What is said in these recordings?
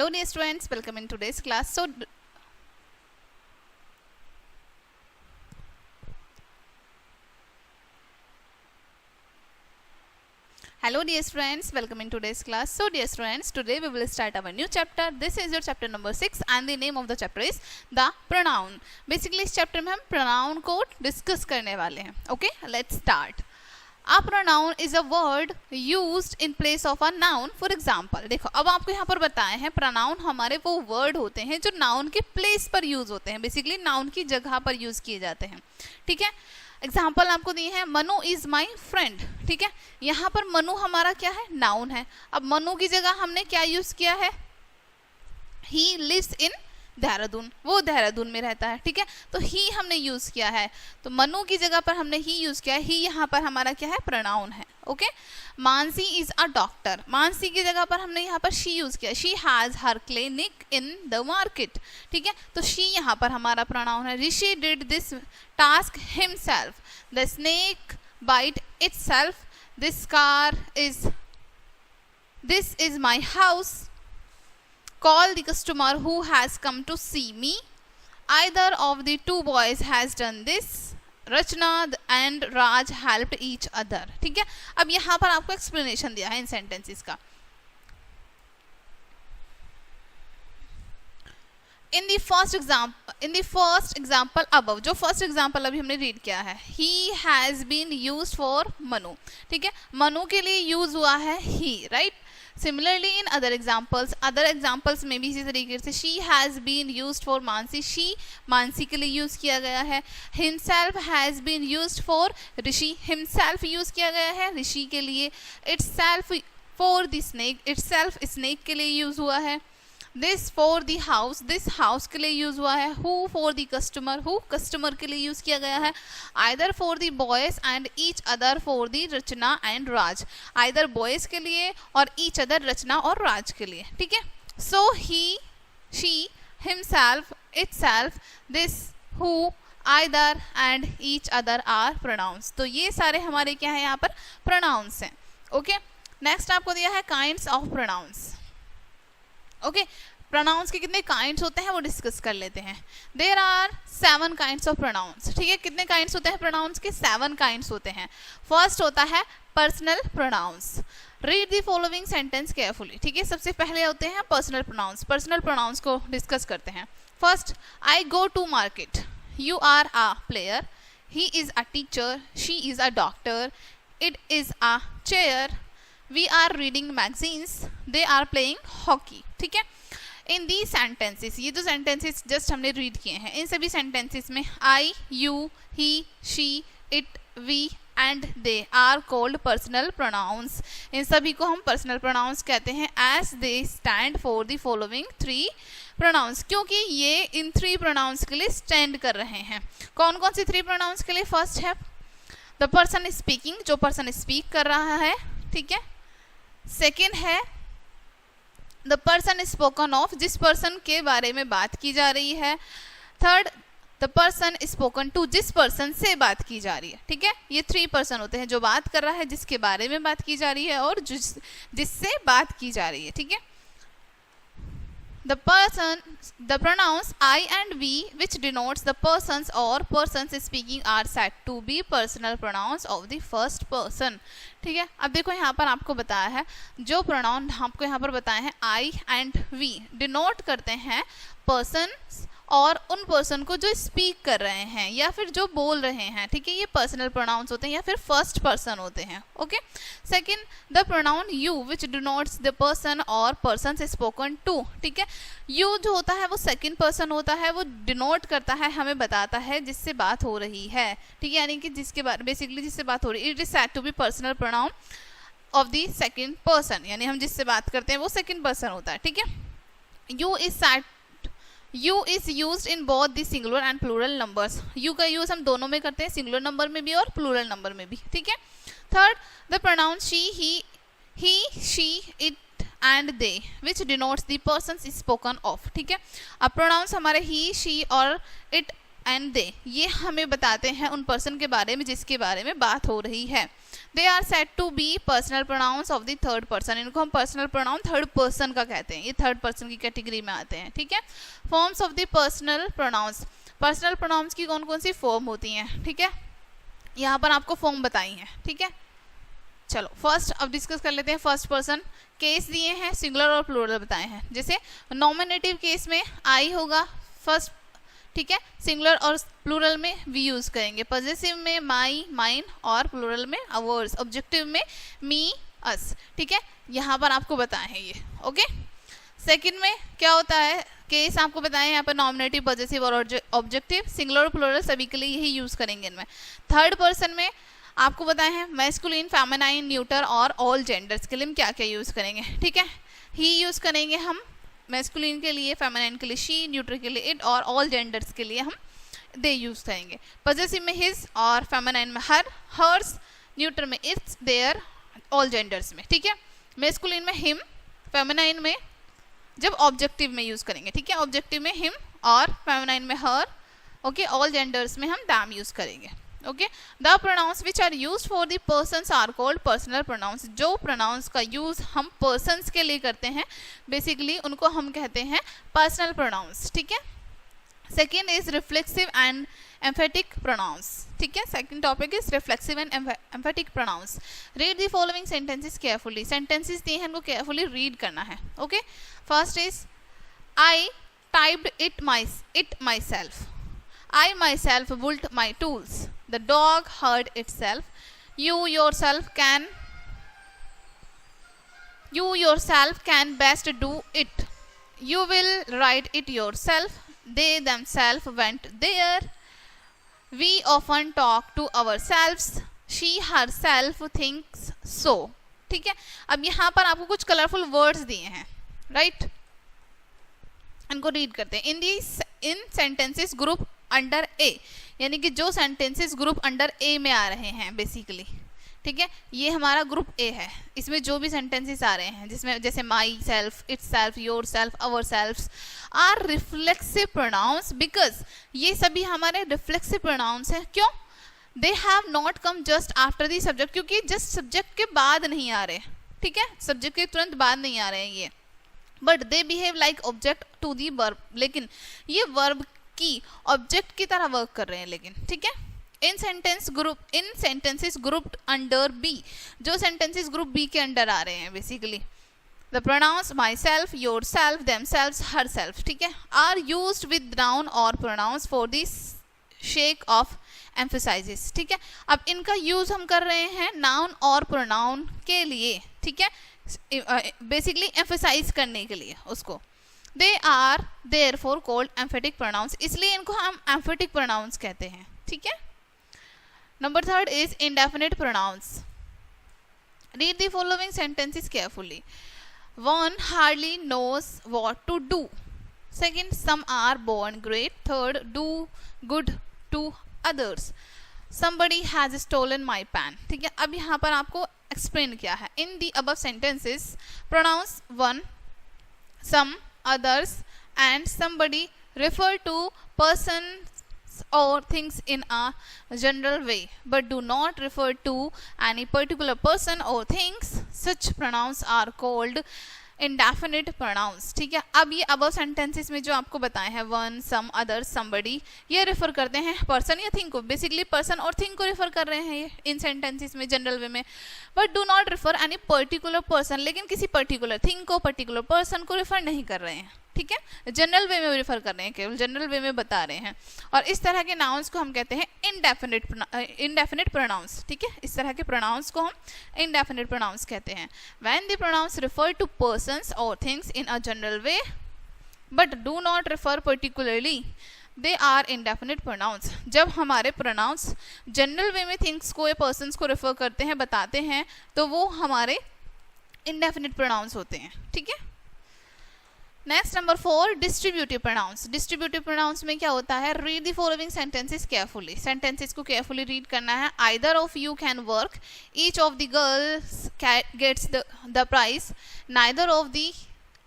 Hello dear students, welcome in today's class. Hello dear students, welcome in today's class. So dear students, today we will start our new chapter. This is your chapter number 6 and the name of the chapter is the pronoun. Basically इस chapter में हम pronoun को discuss करने वाले हैं. Okay, let's start. A pronoun is a word used in place of a noun. For example, देखो अब आपको यहाँ पर बताए हैं pronoun हमारे वो word होते हैं जो noun के place पर use होते हैं. Basically noun की जगह पर use किए जाते हैं. ठीक है, एग्जाम्पल आपको दिए हैं, मनु इज माई फ्रेंड. ठीक है, यहाँ पर मनु हमारा क्या है, नाउन है. अब मनु की जगह हमने क्या यूज किया है, ही लिव्स इन देहरादून, वो देहरादून में रहता है. ठीक है, तो ही हमने यूज किया है, तो मनु की जगह पर हमने ही यूज किया है. ही यहाँ पर हमारा क्या है, प्रोनाउन है. Okay, Mansi is a doctor, Mansi की जगह पर हमने यहाँ पर शी यूज किया. She has her clinic in the market. ठीक है, तो शी यहाँ पर हमारा प्रोनाउन है. Rishi did this task himself. The snake bite itself. This is my house. Call the customer who has come to see me. Either of the two boys has done this. Rachna and Raj helped each other. ठीक है, अब यहाँ पर आपको explanation दिया है in sentences का. In the first example above, जो फर्स्ट एग्जाम्पल अभी हमने रीड किया है, he has been used for Manu. ठीक है, मनु के लिए यूज हुआ है he, right? Similarly in other examples में भी इसी तरीके से she has been used for Mansi, she Mansi के लिए यूज किया गया है. himself has been used for Rishi, himself use किया गया है ऋषि के लिए. itself for the snake, itself snake के लिए यूज हुआ है. this for the house, this house के लिए यूज हुआ है. who for the customer, who customer के लिए यूज किया गया है. either for the boys and each other for the Rachna and Raj, either boys के लिए और each other रचना और राज के लिए. ठीक है, so he, she, himself, itself, this, who, either and each other are pronouns. तो ये सारे हमारे क्या है यहाँ पर pronouns हैं. ओके, नेक्स्ट आपको दिया है kinds of pronouns. Okay, pronouns के कितने काइंड्स होते हैं वो डिस्कस कर लेते हैं. There are 7 kinds of pronouns. ठीक है, कितने काइंड्स होते हैं प्रोनाउंस के, 7 काइंड्स होते हैं. फर्स्ट होता है personal pronouns. Read the following sentence carefully. ठीक है, सबसे पहले होते हैं पर्सनल प्रोनाउंस. पर्सनल प्रोनाउंस को डिस्कस करते हैं. First, I go to market. You are a player. He is a teacher. She is a doctor. It is a chair. We are reading magazines. They are playing hockey. ठीक है, in the sentences, ये जो sentences just हमने read किए हैं, इन सभी sentences में I, you, he, she, it, we and they are called personal pronouns. इन सभी को हम पर्सनल प्रोनाउंस कहते हैं as they stand for the following 3 pronouns, क्योंकि ये इन 3 प्रोनाउंस के लिए स्टैंड कर रहे हैं. कौन कौन सी 3 प्रोनाउंस के लिए? फर्स्ट है द पर्सन स्पीकिंग, जो पर्सन स्पीक कर रहा है. ठीक है, सेकेंड है द पर्सन स्पोकन ऑफ, जिस पर्सन के बारे में बात की जा रही है. Third, the person spoken to, जिस पर्सन से बात की जा रही है. ठीक है, ये 3 पर्सन होते हैं, जो बात कर रहा है, जिसके बारे में बात की जा रही है और जिससे बात की जा रही है. ठीक है, the pronouns I and we which denotes the persons or persons speaking are said to be personal pronouns of the first person. ठीक है, अब देखो यहाँ पर आपको बताया है, जो प्रोनाउन आपको यहाँ पर बताए हैं I and we डिनोट करते हैं पर्सन्स और उन पर्सन को जो स्पीक कर रहे हैं या फिर जो बोल रहे हैं. ठीक है, ये पर्सनल प्रोनाउंस होते हैं या फिर फर्स्ट पर्सन होते हैं. Okay, second, the pronoun you which denotes the person और पर्सन स्पोकन टू. ठीक है, यू जो होता है वो सेकंड पर्सन होता है, वो डिनोट करता है, हमें बताता है जिससे बात हो रही है. ठीक है, यानी कि जिसके बारे बेसिकली जिससे बात हो रही है. It is said to be personal pronoun of the second person, यानी हम जिससे बात करते हैं वो सेकंड पर्सन होता है. ठीक है, you is said, U is used in both the singular and plural numbers. U का यूज हम दोनों में करते हैं, सिंगुलर नंबर में भी और प्लूरल नंबर में भी. ठीक है, third, the pronoun she, he, she, it and they which denotes the persons spoken of. ठीक है, अब प्रोनाउंस हमारे he, she और it एंड दे, ये हमें बताते हैं उन पर्सन के बारे में जिसके बारे में बात हो रही है. They are said to be personal pronouns of the third person. इनको हम पर्सनल प्रोनाउन थर्ड पर्सन का कहते हैं, ये थर्ड पर्सन की कैटेगरी में आते हैं. ठीक है. Forms of the personal pronouns. Personal pronounce की कौन कौन सी फॉर्म होती हैं. ठीक है, यहाँ पर आपको फॉर्म बताई हैं. ठीक है, चलो फर्स्ट अब डिस्कस कर लेते हैं. फर्स्ट पर्सन केस दिए हैं, सिंगुलर और प्लूरल बताए हैं. जैसे नॉमिनेटिव केस में आई होगा फर्स्ट. ठीक है, सिंगुलर और प्लूरल में वी यूज करेंगे. पॉजेसिव में माई, माइन और प्लूरल में अवर्स. ऑब्जेक्टिव में मी, अस. ठीक है, यहाँ पर आपको बताए हैं ये. ओके. सेकंड में क्या होता है, केस आपको बताए हैं यहाँ पर नॉमिनेटिव, पॉजेसिव और ऑब्जेक्टिव. सिंगुलर और प्लूरल सभी के लिए यही यूज करेंगे इनमें. थर्ड पर्सन में आपको बताए हैं मैस्कुलिन, फेमिनाइन, न्यूटर और ऑल जेंडर्स के लिए हम क्या क्या यूज करेंगे. ठीक है, ही यूज करेंगे हम मैस्कुलिन के लिए, फेमिनाइन के लिए शी, न्यूट्रल के लिए इट और ऑल जेंडर्स के लिए हम दे यूज करेंगे. पॉजेसिव में हिज और फेमिनाइन में हर, हर्स, न्यूट्रल में इट्स, देयर, ऑल जेंडर्स में. ठीक है, मैस्कुलिन में हिम, फेमिनाइन में जब ऑब्जेक्टिव में यूज करेंगे. ठीक है, ऑब्जेक्टिव में हिम और फेमिनाइन में हर. ओके, ऑल जेंडर्स में हम दैम यूज करेंगे. Okay. The pronouns which are used for the persons are called personal pronouns. जो प्रोनाउंस का यूज हम पर्सन्स के लिए करते हैं बेसिकली उनको हम कहते हैं पर्सनल प्रोनाउंस. ठीक है. Second is reflexive and emphatic pronouns. ठीक है, second topic is reflexive and emphatic pronouns. Read the following sentences carefully. Sentences दिए हैं, इनको केयरफुली रीड करना है. Okay. First is I typed it myself. I myself built my tools. The dog hurt itself. You yourself can best do it. You will write it yourself. They themselves went there. We often talk to ourselves. She herself thinks so. ठीक है, अब यहाँ पर आपको कुछ colourful words दिए हैं. Right, इनको रीड करते हैं. इन सेंटेंसेस ग्रुप अंडर ए, यानी कि जो सेंटेंसेस ग्रुप अंडर ए में आ रहे हैं बेसिकली. ठीक है, ये हमारा ग्रुप ए है. इसमें जो भी सेंटेंसेस आ रहे हैं जिसमें जैसे myself, itself, yourself, ourself are reflexive pronouns. Because ये सभी हमारे रिफ्लेक्सिव प्रोनाउंस हैं. क्यों? They have not come just after the subject, क्योंकि जस्ट सब्जेक्ट के बाद नहीं आ रहे. ठीक है, सब्जेक्ट के तुरंत बाद नहीं आ रहे हैं ये. But they behave like object to the verb. लेकिन ये वर्ब की ऑब्जेक्ट की तरह वर्क कर रहे हैं. लेकिन ठीक है, in sentences grouped under B. जो सेंटेंसेस ग्रुप बी के अंडर आ रहे हैं basically the pronouns myself, yourself, themself, herself. ठीक है, आर यूज्ड विद नाउन और pronouns for this sake of emphasises. ठीक है, अब इनका यूज हम कर रहे हैं नाउन और प्रोनाउन के लिए. ठीक है, बेसिकली एम्फेसाइज करने के लिए उसको. They are therefore called emphatic pronouns. इसलिए इनको हम emphatic pronouns कहते हैं. ठीक है. Number third is indefinite pronouns. Read the following sentences carefully. One hardly knows what to do. Second, some are born great. Third, do good to others. Somebody has stolen my pen. ठीक है, अब यहाँ पर आपको explain किया है. In the above sentences, pronouns one, some, others and somebody refer to persons or things in a general way but do not refer to any particular person or things. Such pronouns are called indefinite pronouns. ठीक है, अब ये above sentences में जो आपको बताए हैं one, some, others, somebody, ये रेफर करते हैं पर्सन या थिंग को. बेसिकली पर्सन और थिंग को रेफर कर रहे हैं ये इन सेंटेंसेस में जनरल वे में. But do not refer any particular person. लेकिन किसी पर्टिकुलर थिंग को, पर्टिकुलर पर्सन को रेफर नहीं कर रहे हैं. ठीक है, जनरल वे में रेफर कर रहे हैं, केवल जनरल वे में बता रहे हैं. और इस तरह के नाउंस को हम कहते हैं इंडेफिनिट प्रोनाउंस. ठीक है, इस तरह के प्रोनाउंस को हम इंडेफिनिट प्रोनाउंस कहते हैं. When the pronouns refer to persons और things in a general way but do not refer particularly, they are indefinite pronouns. जब हमारे प्रोनाउंस जनरल वे में थिंग्स को या पर्सन्स को रेफर करते हैं, बताते हैं, तो वो हमारे इंडेफिनिट प्रोनाउंस होते हैं. ठीक है. Next number 4, distributive pronouns. Distributive pronouns में क्या होता है? Read the following sentences carefully. Sentences को केयरफुली रीड करना है. Either of you can work, each of the girls gets the prize, neither of the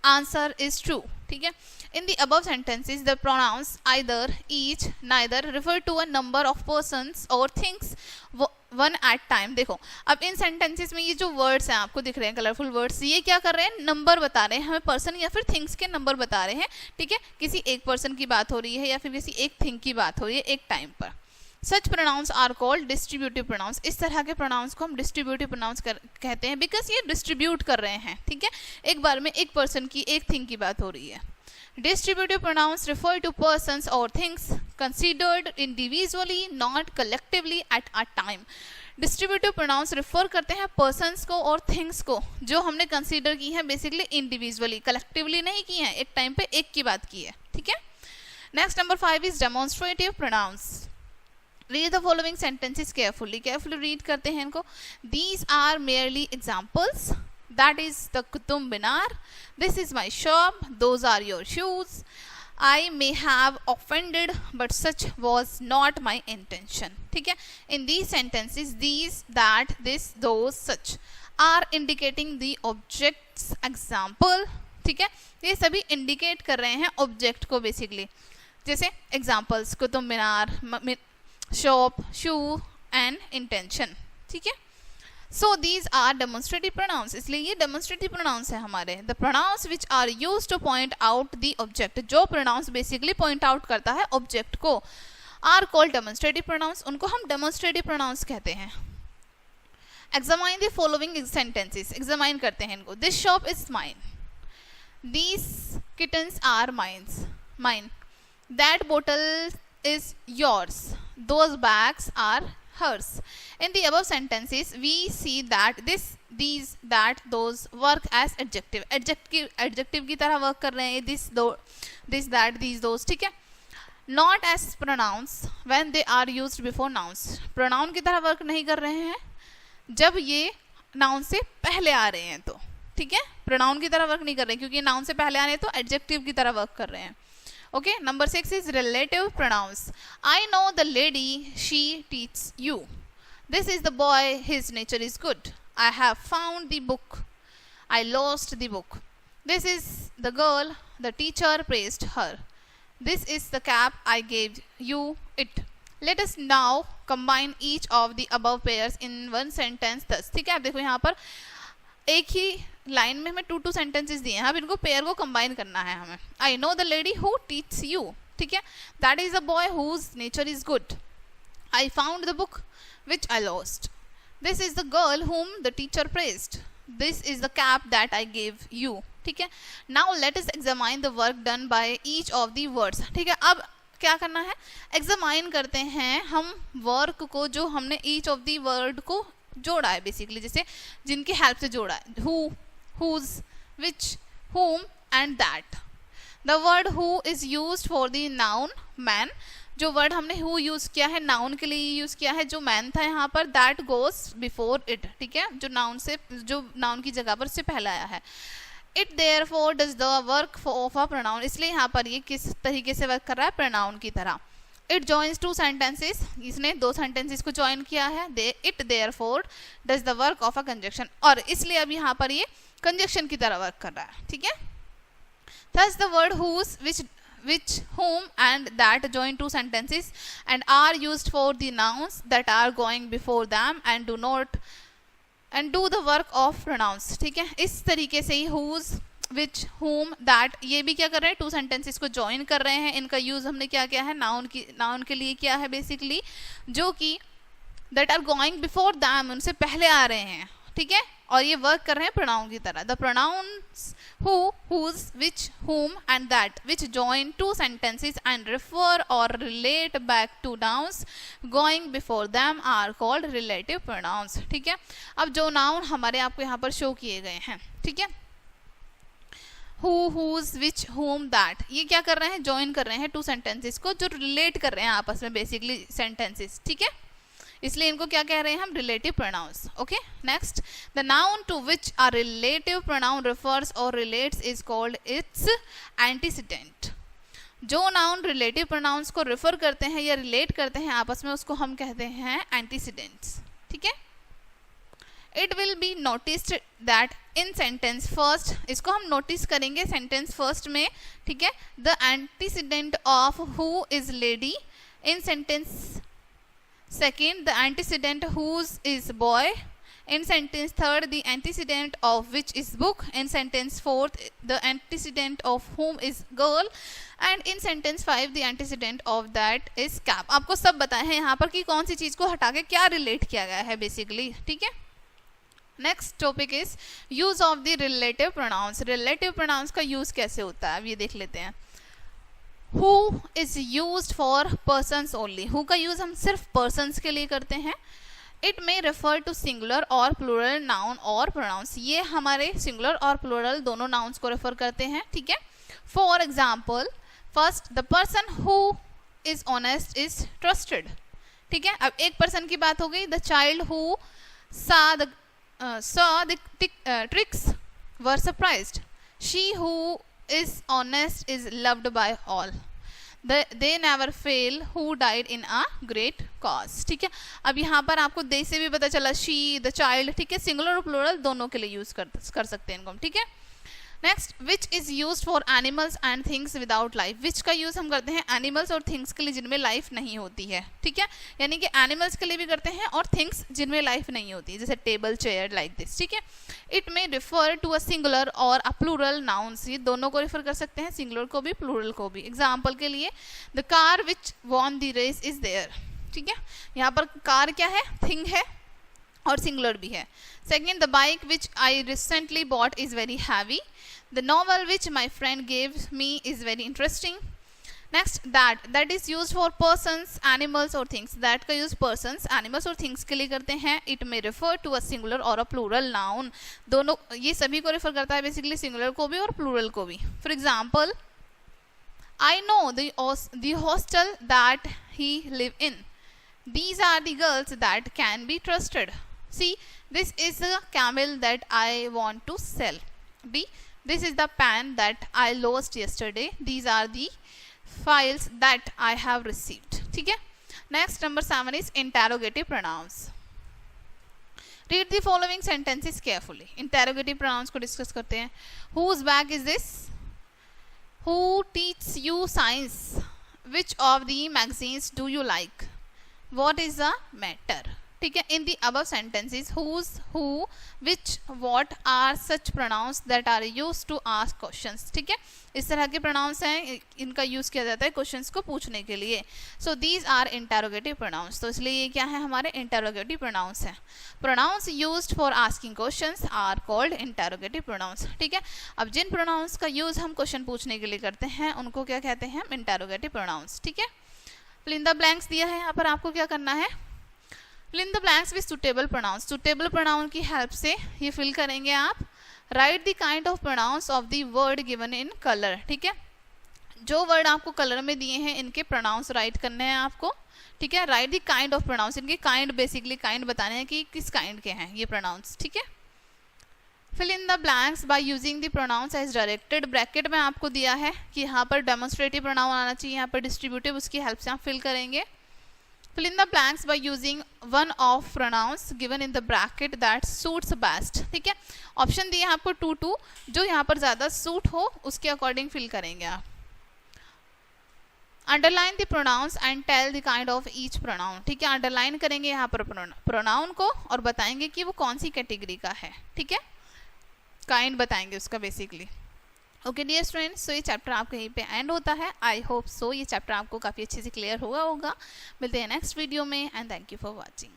answer is true. ठीक है, In the above sentences, the pronouns either, each, neither refer to a number of persons or things one at time. देखो अब इन sentences में ये जो words हैं आपको दिख रहे हैं कलरफुल वर्ड्स, ये क्या कर रहे हैं, नंबर बता रहे हैं हमें, पर्सन या फिर थिंग्स के नंबर बता रहे हैं, ठीक है, किसी एक पर्सन की बात हो रही है या फिर किसी एक थिंग की बात हो रही है एक टाइम पर. Such pronouns are called distributive pronouns. इस तरह के pronouns को हम distributive pronouns कहते हैं because ये distribute कर रहे हैं, ठीक है, एक बार में एक person की एक thing की बात हो रही है. Distributive pronouns refer to persons or things considered individually, not collectively at a time. Distributive pronouns refer करते हैं persons को और things को जो हमने consider की है basically individually, collectively नहीं की है, एक time पे एक की बात की है, ठीक है. Next number 5 is demonstrative pronouns. Read the following sentences carefully. Carefully read करते हैं इनको. These are merely examples. That is the Qutub Minar. This is my shop. Those are your shoes. I may have offended, but such was not my intention. ठीक है. In these sentences, these, that, this, those, such are indicating the object's example. ठीक है. ये सभी indicate कर रहे हैं object को basically. जैसे examples Qutub Minar, shop, shoe and intention. ठीक है. So these are demonstrative pronouns. इसलिए ये demonstrative pronouns है हमारे. The pronouns which are used to point out the object, जो pronouns basically point out करता है object को, are called demonstrative pronouns. उनको हम demonstrative pronouns कहते हैं. Examine the following sentences. Examine करते हैं इनको. This shop is mine. These kittens are mine. That bottle is yours. Those bags are hers. In the above sentences, we see that this, these, that, those work as adjective. Adjective की तरह work कर रहे हैं this, that, these, those. ठीक है. Not as pronouns when they are used before nouns. Pronoun की तरह work नहीं कर रहे हैं जब ये noun से पहले आ रहे हैं तो. ठीक है. Pronoun की तरह work नहीं कर रहे हैं क्योंकि noun से पहले आ रहे हैं तो adjective की तरह work कर रहे हैं. Okay, number 6 is relative pronouns. I know the lady, she teaches you. This is the boy, his nature is good. I have found the book. I lost the book. This is the girl, the teacher praised her. This is the cap, I gave you it. Let us now combine each of the above pairs in one sentence thus. ठीक है, आप देखो यहाँ पर एक ही line में हमें 2 sentences दिए हैं. अब इनको पेयर को कंबाइन करना है हमें. I know the lady who teach you. ठीक है. That is the boy whose nature is good. I found the book which I lost. This is the girl whom the teacher praised. This is the cap that I gave you. ठीक है. Now let us examine the work done by each of the words. ठीक है. अब क्या करना है, examine करते हैं हम वर्क को जो हमने ईच ऑफ द वर्ड को जोड़ा है बेसिकली, जैसे जिनकी हेल्प से जोड़ा है. Who, whose, which, whom and that. The word who is used for the noun man. जो वर्ड हमने who यूज किया है noun के लिए यूज किया है, जो man था यहाँ पर that goes before it. ठीक है. जो noun की जगह पर उससे पहले आया है. It therefore does the work of a pronoun. इसलिए यहाँ पर ये किस तरीके से वर्क कर रहा है, pronoun की तरह. It joins 2 sentences. इसने 2 sentences को join किया है. It therefore does the work of a conjunction. और इसलिए अब यहाँ पर ये conjunction की तरह work कर रहा है. ठीक है. Thus the word whose, which, whom and that join 2 sentences and are used for the nouns that are going before them and do the work of pronouns. ठीक है. इस तरीके से ही whose, which, whom, that ये भी क्या कर रहे हैं, 2 sentences को join कर रहे हैं. इनका यूज हमने क्या किया है, noun के लिए किया है बेसिकली, जो कि that are going before them, उनसे पहले आ रहे हैं. ठीक है. और ये वर्क कर रहे हैं pronoun की तरह. The pronouns who, whose, which, whom and that which join 2 sentences and refer or relate back to nouns going before them are called relative pronouns. ठीक है. अब जो noun हमारे आपको यहाँ पर शो किए गए हैं, ठीक है, who, whose, which, whom, that, ये क्या कर रहे हैं, ज्वाइन कर रहे हैं 2 sentences को जो रिलेट कर रहे हैं आपस में बेसिकली sentences. ठीक है. इसलिए इनको क्या कह रहे हैं हम, relative pronouns. Okay. Next, the noun to which a relative pronoun refers और relates is called its antecedent. जो नाउन रिलेटिव प्रोनाउंस को रेफर करते हैं या रिलेट करते हैं आपस में, उसको हम कहते हैं एंटीसीडेंट्स. ठीक है. It will be noticed that in sentence first, इसको हम नोटिस करेंगे सेंटेंस फर्स्ट में, ठीक है, the antecedent of who is lady, in sentence second the antecedent whose is boy, in sentence third the antecedent of which is book, in sentence fourth the antecedent of whom is girl, and in sentence 5 the antecedent of that is cap. आपको सब बताए हैं यहाँ पर कि कौन सी चीज को हटा के क्या रिलेट किया गया है बेसिकली, ठीक है. Next topic is use of the relative pronouns. Relative pronouns का यूज कैसे होता है अब ये देख लेते हैं. Who is used for persons only. Who का यूज हम सिर्फ पर्सन्स के लिए करते हैं. It may refer to singular और प्लूरल नाउन और प्रोनाउंस. ये हमारे सिंगुलर और प्लूरल दोनों नाउन्स को रेफर करते हैं, ठीक है. For example first the person who is honest is trusted, ठीक है. अब एक पर्सन की बात हो गई. The child who saw the tricks were surprised. She who is honest is loved by all. They never fail who died in a great cause. ठीक है. अब यहाँ पर आपको दे से भी पता चला she, the child, ठीक है. सिंगुलर और प्लूरल दोनों के लिए यूज कर सकते हैं इनको हम, ठीक है. Next which is use for animals and things without life. Which का यूज हम करते हैं एनिमल्स और थिंग्स के लिए जिनमें लाइफ नहीं होती है, ठीक है. यानी कि एनिमल्स के लिए भी करते हैं और थिंग्स जिनमें लाइफ नहीं होती है, जैसे टेबल, चेयर, लाइक दिस, ठीक है. It may refer to a singular और अ प्लूरल नाउन्स. ये दोनों को रिफर कर सकते हैं, सिंगुलर को भी प्लूरल को भी. एग्जाम्पल के लिए the car which won the race is there, ठीक है. यहाँ पर कार क्या है, थिंग है और सिंगुलर भी है. Second the bike which I recently bot is very heavy. The novel which my friend gave me is very interesting. Next that is used for persons, animals or things. That का use persons, animals और things के लिए करते हैं. It may refer to a singular or a plural noun. दोनों ये सभी को refer करता है basically, singular को भी और plural को भी. For example, I know the hostel that he live in. These are the girls that can be trusted. C. This is a camel that I want to sell. D. This is the pen that I lost yesterday. These are the files that I have received. ठीक है. Next number 7 is interrogative pronouns. Read the following sentences carefully. Interrogative pronouns को discuss करते हैं. Whose bag is this? Who teaches you science? Which of the magazines do you like? What is the matter? ठीक है. In the above sentences whose, who, which, what are such pronouns that are used to ask questions. ठीक है. इस तरह के pronouns हैं, इनका use किया जाता है क्वेश्चंस को पूछने के लिए. So these are interrogative pronouns. तो इसलिए ये क्या है, हमारे interrogative pronouns हैं. Pronouns used for asking questions are called interrogative pronouns. ठीक है. अब जिन pronouns का यूज हम क्वेश्चन पूछने के लिए करते हैं उनको क्या कहते हैं, interrogative pronouns. ठीक है. Fill in the blanks दिया है यहाँ पर, आपको क्या करना है, fill in the blanks with suitable pronouns. suitable pronoun की हेल्प से ये फिल करेंगे आप. write the kind of pronouns of the word given in color. ठीक है. जो वर्ड आपको कलर में दिए हैं इनके प्रोनाउंस राइट करने हैं आपको, ठीक है. write the kind of pronouns. इनके काइंड बेसिकली काइंड बताने हैं कि किस काइंड के हैं ये प्रोनाउंस, ठीक है. fill in the blanks by using the pronouns as directed. Bracket में आपको दिया है कि यहाँ पर डेमोन्स्ट्रेटिव प्रोनाउन आना चाहिए, यहाँ पर डिस्ट्रीब्यूटिव, उसकी हेल्प से आप फिल करेंगे. Fill in the blanks by using one of pronouns given in the bracket that suits best. ठीक है. ऑप्शन दिए हैं आपको 2 जो यहाँ पर ज़्यादा सूट हो उसके अकॉर्डिंग फिल करेंगे आप. Underline the pronouns and tell the kind of each pronoun. ठीक है. अंडरलाइन करेंगे यहाँ पर प्रोनाउन को और बताएंगे कि वो कौन सी कैटेगरी का है, ठीक है. काइंड बताएंगे उसका बेसिकली. ओके डियर स्टूडेंट्स, सो ये चैप्टर आपका यहीं पे एंड होता है. आई होप सो ये चैप्टर आपको काफ़ी अच्छे से क्लियर हुआ होगा. मिलते हैं नेक्स्ट वीडियो में and thank you for watching.